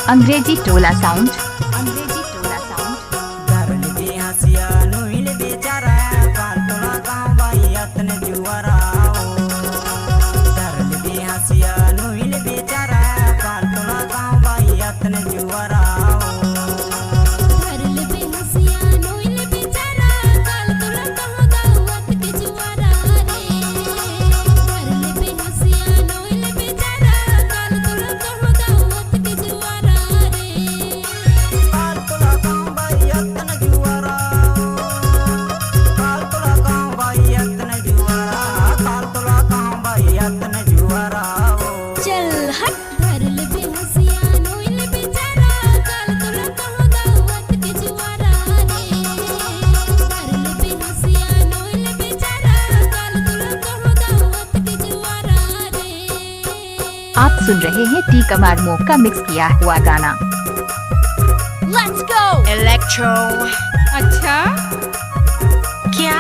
अंग्रेजी टोला साउंड। आप सुन रहे हैं टी कमार मोक का मिक्स किया हुआ गाना। Let's go! इलेक्ट्रो। अच्छा क्या?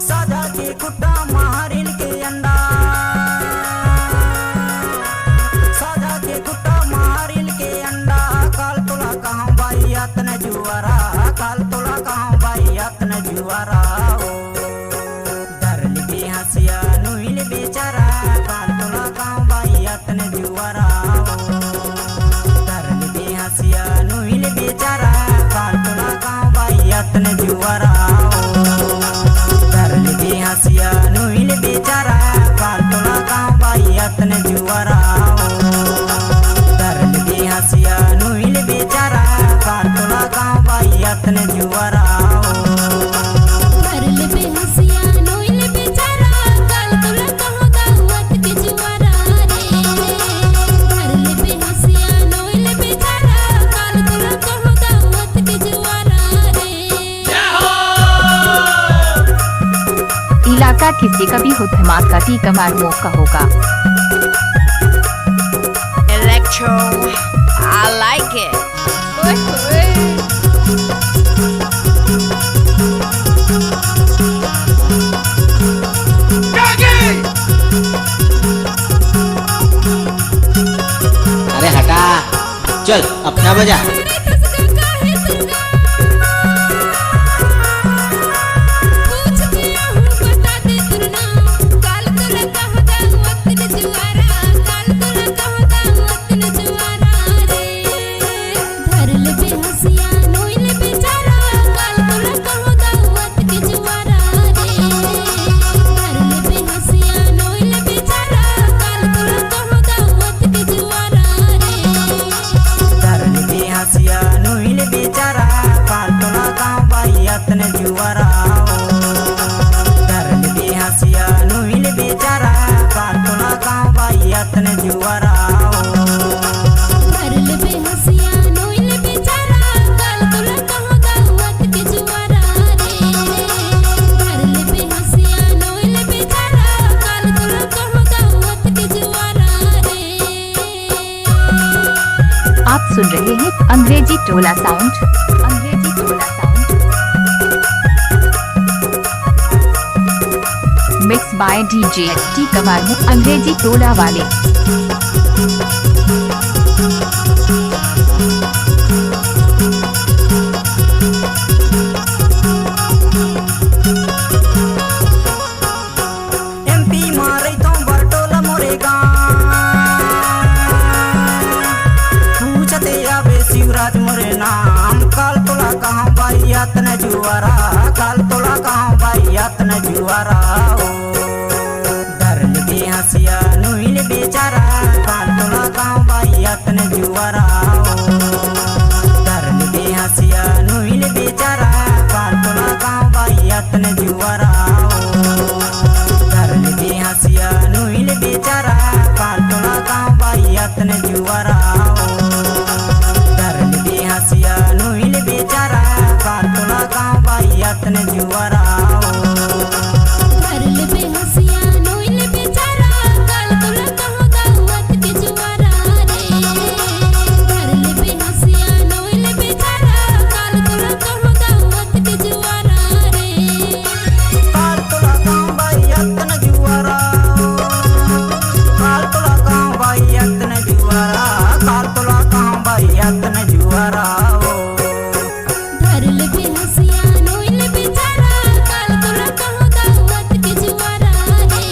साजा के कुट्टा मारिन के अंडा, साजा के कुट्टा मारिन के अंडा। काल तोला कहाँ भाई अतन जुआरा, काल तोला कहाँ भाई अतन जुआरा। डरल के हंसिया नुइल बेचारा, काल तोला कहाँ भाई अतन जुआरा। डरल के हंसिया नुइल बेचारा, काल तोला कहाँ भाई अतन जुआरा। हसिया नुइल बेचारा, काल तोला कहाँ भाई अतन जुआरा। दर्द की हसिया नुइल बेचारा, काल तोला कहाँ भाई अतन जुआरा। इलाका किसी का भी हो धमाका टी कमार मोक का होगा। इलेक्ट्रो। I like it. अरे हटा, चल अपना बजा। आप सुन रहे हैं अंग्रेजी टोला साउंड। अंग्रेजी टोला sound mix by DJ T Kumar मोक अंग्रेजी टोला वाले। एमपी मारे तो बरटोला मोरेगा, पूछते आवे शिवराज मोरे नाम। काल तोला कहाँ भाई अतन जुआरा, काल तोला कहाँ भाई अतन जुआरा। डरल के हंसिया नुइल बेचारा, काल तोला कहाँ भाई अतन जुआरा। डरल के हंसिया नुइल बेचारा, काल तोला कहाँ भाई अतन जुआरा। डरल के हंसिया नुइल बेचारा, काल तोला कहाँ भाई अतन जुआरा। डरल के हंसिया नुइल बेचारा, काल तोला कहाँ भाई अतन जुआरा। जुआरा हो धरल बेहसिया नोइल बेचारा काल तोला कहो दावत के जुआरा रे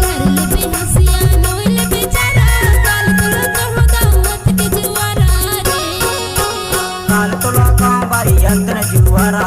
धरल बेहसिया नोइल बेचारा काल तोला कहो दावत के जुआरा रे काल तोला कहाँ बाई अंतन जुआरा